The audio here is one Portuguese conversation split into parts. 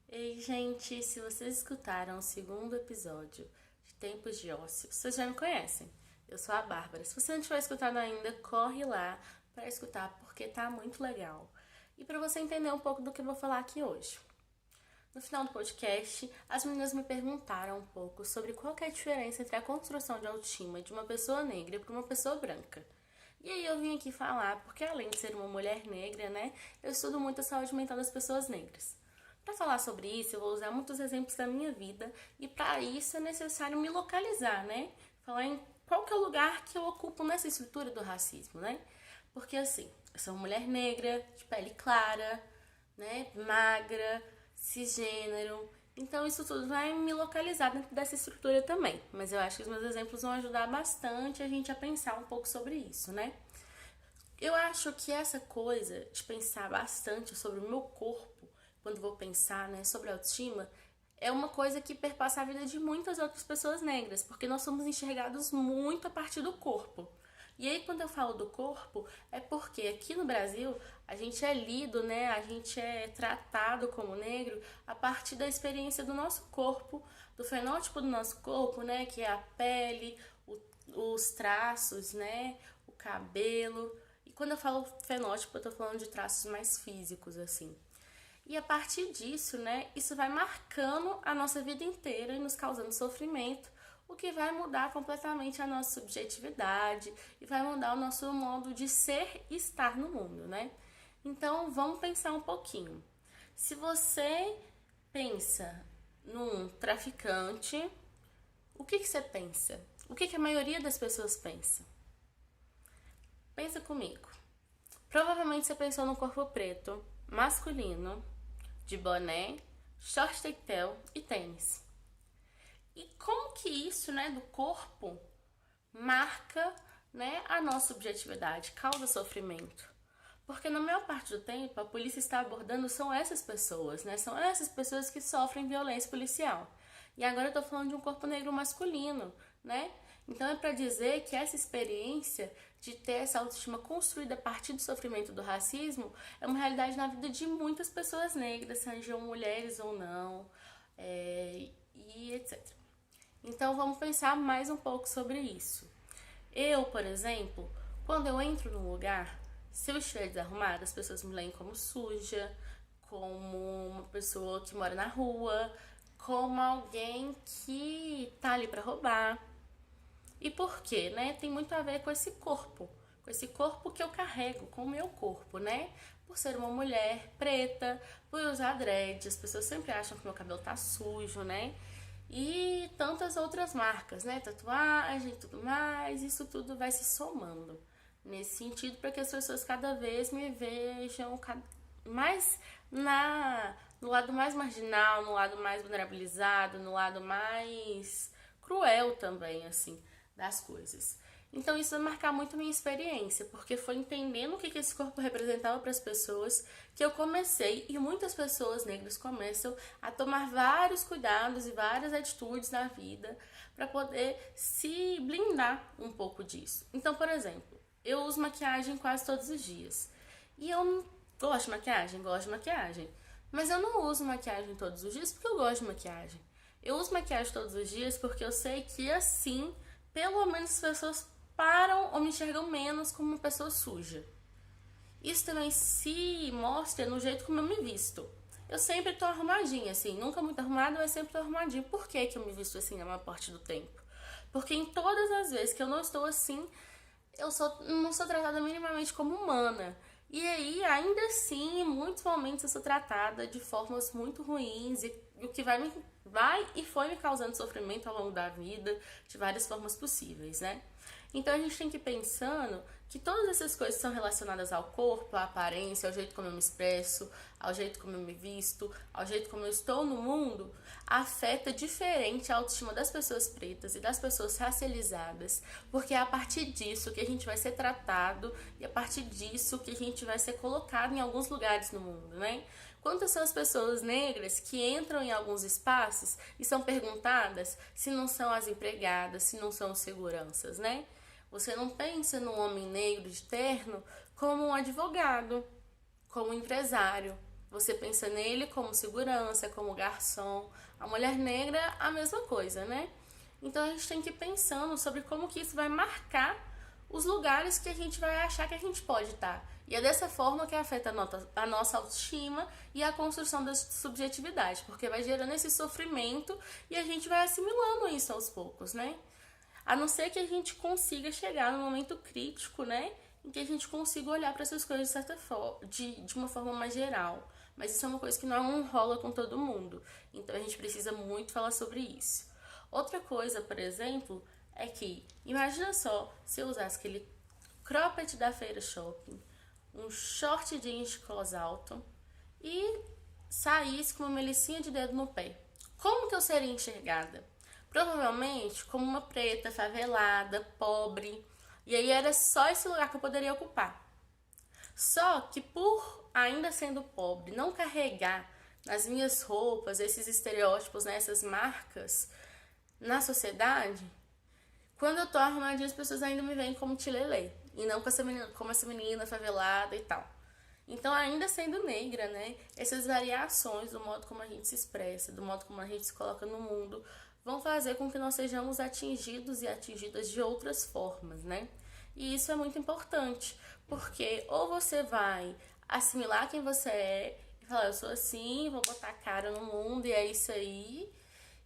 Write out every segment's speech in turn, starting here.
Ei, gente, se vocês escutaram o segundo episódio de Tempos de Ócio, vocês já me conhecem. Eu sou a Bárbara. Se você não tiver escutado ainda, corre lá para escutar porque tá muito legal. E para você entender um pouco do que eu vou falar aqui hoje. No final do podcast, as meninas me perguntaram um pouco sobre qual que é a diferença entre a construção de autoestima de uma pessoa negra para uma pessoa branca. E aí eu vim aqui falar, porque além de ser uma mulher negra, né, eu estudo muito a saúde mental das pessoas negras. Para falar sobre isso, eu vou usar muitos exemplos da minha vida e para isso é necessário me localizar, né? Falar em qual que é o lugar que eu ocupo nessa estrutura do racismo, né? Porque assim, eu sou uma mulher negra, de pele clara, né, magra, cisgênero. Então isso tudo vai me localizar dentro dessa estrutura também. Mas eu acho que os meus exemplos vão ajudar bastante a gente a pensar um pouco sobre isso, né? Eu acho que essa coisa de pensar bastante sobre o meu corpo, quando vou pensar, né, sobre autoestima, é uma coisa que perpassa a vida de muitas outras pessoas negras, porque nós somos enxergados muito a partir do corpo. E aí, quando eu falo do corpo, é porque aqui no Brasil a gente é lido, né? A gente é tratado como negro a partir da experiência do nosso corpo, do fenótipo do nosso corpo, né? Que é a pele, os traços, né? O cabelo. E quando eu falo fenótipo, eu tô falando de traços mais físicos, assim. E a partir disso, né, isso vai marcando a nossa vida inteira e nos causando sofrimento, o que vai mudar completamente a nossa subjetividade e vai mudar o nosso modo de ser e estar no mundo, né? Então, vamos pensar um pouquinho. Se você pensa num traficante, o que você pensa? O que a maioria das pessoas pensa? Pensa comigo. Provavelmente você pensou num corpo preto, masculino, de boné, short tectel e tênis. E como que isso, né, do corpo marca, né, a nossa subjetividade, causa sofrimento? Porque na maior parte do tempo a polícia está abordando são essas pessoas, né? São essas pessoas que sofrem violência policial. E agora eu tô falando de um corpo negro masculino, né? Então é para dizer que essa experiência de ter essa autoestima construída a partir do sofrimento do racismo é uma realidade na vida de muitas pessoas negras, sejam mulheres ou não, e etc. Então vamos pensar mais um pouco sobre isso. Eu, por exemplo, quando eu entro num lugar, se eu estiver desarrumada, as pessoas me leem como suja, como uma pessoa que mora na rua, como alguém que tá ali para roubar. E por quê, né? Tem muito a ver com esse corpo que eu carrego, com o meu corpo, né? Por ser uma mulher preta, por usar dread, as pessoas sempre acham que meu cabelo tá sujo, né? E tantas outras marcas, né? Tatuagem e tudo mais, isso tudo vai se somando nesse sentido para que as pessoas cada vez me vejam mais no lado mais marginal, no lado mais vulnerabilizado, no lado mais cruel também, assim, das coisas. Então isso vai marcar muito a minha experiência, porque foi entendendo o que esse corpo representava para as pessoas que eu comecei, e muitas pessoas negras começam a tomar vários cuidados e várias atitudes na vida para poder se blindar um pouco disso. Então, por exemplo, eu uso maquiagem quase todos os dias. E eu gosto de maquiagem, gosto de maquiagem. Mas eu não uso maquiagem todos os dias porque eu gosto de maquiagem. Eu uso maquiagem todos os dias porque eu sei que assim, pelo menos as pessoas param ou me enxergam menos como uma pessoa suja. Isso também se mostra no jeito como eu me visto. Eu sempre tô arrumadinha, assim, nunca muito arrumada, mas sempre tô arrumadinha. Por que que eu me visto assim na maior parte do tempo? Porque em todas as vezes que eu não estou assim, não sou tratada minimamente como humana. E aí, ainda assim, em muitos momentos eu sou tratada de formas muito ruins e o que vai e foi me causando sofrimento ao longo da vida de várias formas possíveis, né? Então a gente tem que ir pensando que todas essas coisas são relacionadas ao corpo, à aparência, ao jeito como eu me expresso, ao jeito como eu me visto, ao jeito como eu estou no mundo, afeta diferente a autoestima das pessoas pretas e das pessoas racializadas, porque é a partir disso que a gente vai ser tratado e a partir disso que a gente vai ser colocado em alguns lugares no mundo, né? Quantas são as pessoas negras que entram em alguns espaços e são perguntadas se não são as empregadas, se não são os seguranças, né? Você não pensa num homem negro de terno como um advogado, como um empresário. você pensa nele como segurança, como garçom. A mulher negra, a mesma coisa, né? Então a gente tem que ir pensando sobre como que isso vai marcar os lugares que a gente vai achar que a gente pode estar. E é dessa forma que afeta a nossa autoestima e a construção da subjetividade, porque vai gerando esse sofrimento e a gente vai assimilando isso aos poucos, né? A não ser que a gente consiga chegar num momento crítico, né? Em que a gente consiga olhar para essas coisas de certa forma, de uma forma mais geral. Mas isso é uma coisa que não rola com todo mundo. Então a gente precisa muito falar sobre isso. Outra coisa, por exemplo, é que, imagina só, se eu usasse aquele cropped da Feira Shopping, um short jeans de cos alto e saísse com uma melicinha de dedo no pé. Como que eu seria enxergada? Provavelmente como uma preta, favelada, pobre. E aí era só esse lugar que eu poderia ocupar. Só que por ainda sendo pobre, não carregar nas minhas roupas esses estereótipos, né, essas marcas na sociedade, quando eu tô arrumadinha, as pessoas ainda me veem como tilelê. E não como essa menina favelada e tal. Então, ainda sendo negra, né? Essas variações do modo como a gente se expressa, do modo como a gente se coloca no mundo, vão fazer com que nós sejamos atingidos e atingidas de outras formas, né? E isso é muito importante, porque ou você vai assimilar quem você é e falar, eu sou assim, vou botar a cara no mundo e é isso aí,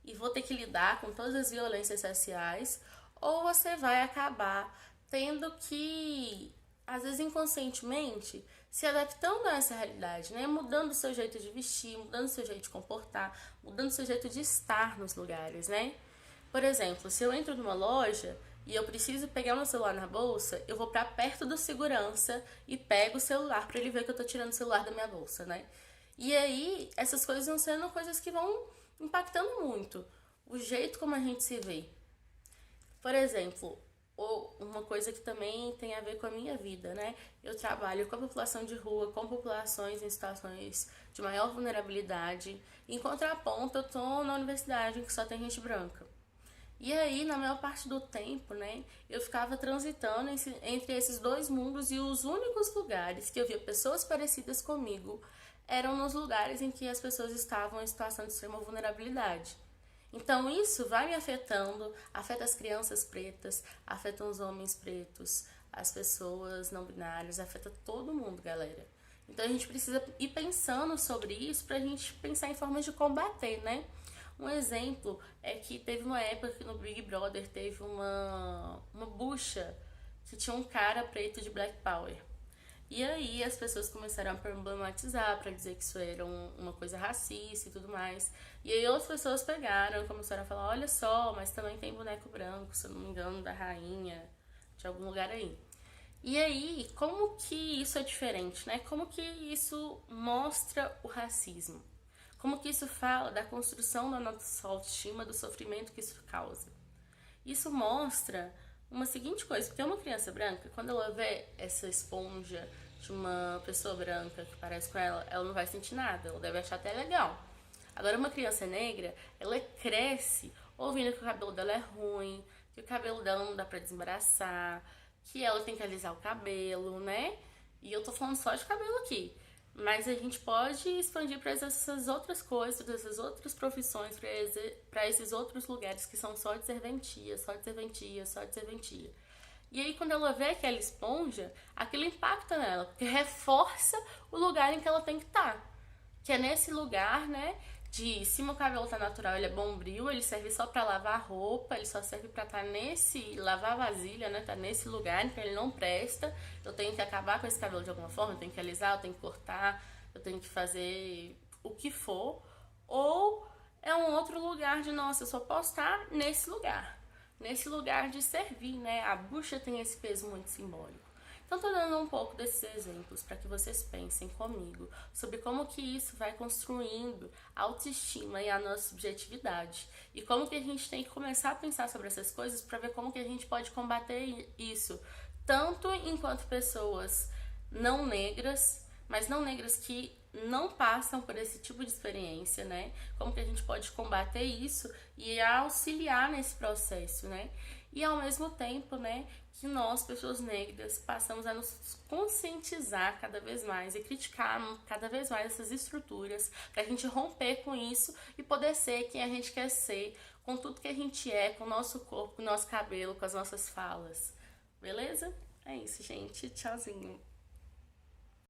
e vou ter que lidar com todas as violências sociais, ou você vai acabar tendo que, às vezes inconscientemente, se adaptando a essa realidade, né? Mudando o seu jeito de vestir, mudando o seu jeito de comportar, mudando o seu jeito de estar nos lugares, né? Por exemplo, se eu entro numa loja e eu preciso pegar meu celular na bolsa, eu vou para perto do segurança e pego o celular para ele ver que eu tô tirando o celular da minha bolsa, né? E aí, essas coisas vão sendo coisas que vão impactando muito o jeito como a gente se vê. Por exemplo, ou uma coisa que também tem a ver com a minha vida, né? Eu trabalho com a população de rua, com populações em situações de maior vulnerabilidade. Em contraponto, eu tô na universidade em que só tem gente branca. E aí, na maior parte do tempo, né, eu ficava transitando entre esses dois mundos e os únicos lugares que eu via pessoas parecidas comigo eram nos lugares em que as pessoas estavam em situação de extrema vulnerabilidade. Então isso vai me afetando, afeta as crianças pretas, afeta os homens pretos, as pessoas não binárias, afeta todo mundo, galera. Então a gente precisa ir pensando sobre isso pra gente pensar em formas de combater, né? Um exemplo é que teve uma época que no Big Brother teve uma bucha que tinha um cara preto de Black Power. E aí as pessoas começaram a problematizar para dizer que isso era uma coisa racista e tudo mais. E aí outras pessoas pegaram e começaram a falar, olha só, mas também tem boneco branco, se eu não me engano, da rainha, de algum lugar aí. E aí, como que isso é diferente, né? Como que isso mostra o racismo? Como que isso fala da construção da nossa autoestima, do sofrimento que isso causa? Isso mostra uma seguinte coisa, porque uma criança branca, quando ela vê essa esponja de uma pessoa branca que parece com ela não vai sentir nada, ela deve achar até legal. Agora, uma criança negra, ela cresce ouvindo que o cabelo dela é ruim, que o cabelo dela não dá pra desembaraçar, que ela tem que alisar o cabelo, né? E eu tô falando só de cabelo aqui. Mas a gente pode expandir para essas outras coisas, para essas outras profissões, para esses outros lugares que são só de serventia, só de serventia, só de serventia. E aí, quando ela vê aquela esponja, aquilo impacta nela, porque reforça o lugar em que ela tem que estar. Que é nesse lugar, né, de se meu cabelo tá natural, ele é bombril, ele serve só para lavar roupa, ele só serve para estar lavar vasilha, né, tá nesse lugar, então ele não presta. Eu tenho que acabar com esse cabelo de alguma forma, eu tenho que alisar, eu tenho que cortar, eu tenho que fazer o que for. Ou é um outro lugar de, nossa, eu só posso estar nesse lugar de servir, né? A bucha tem esse peso muito simbólico. Então, tô dando um pouco desses exemplos para que vocês pensem comigo sobre como que isso vai construindo a autoestima e a nossa subjetividade. E como que a gente tem que começar a pensar sobre essas coisas para ver como que a gente pode combater isso, tanto enquanto pessoas não negras, mas não negras que não passam por esse tipo de experiência, né? Como que a gente pode combater isso e auxiliar nesse processo, né? E ao mesmo tempo, né, que nós, pessoas negras, passamos a nos conscientizar cada vez mais e criticar cada vez mais essas estruturas, para a gente romper com isso e poder ser quem a gente quer ser, com tudo que a gente é, com o nosso corpo, com o nosso cabelo, com as nossas falas. Beleza? É isso, gente. Tchauzinho.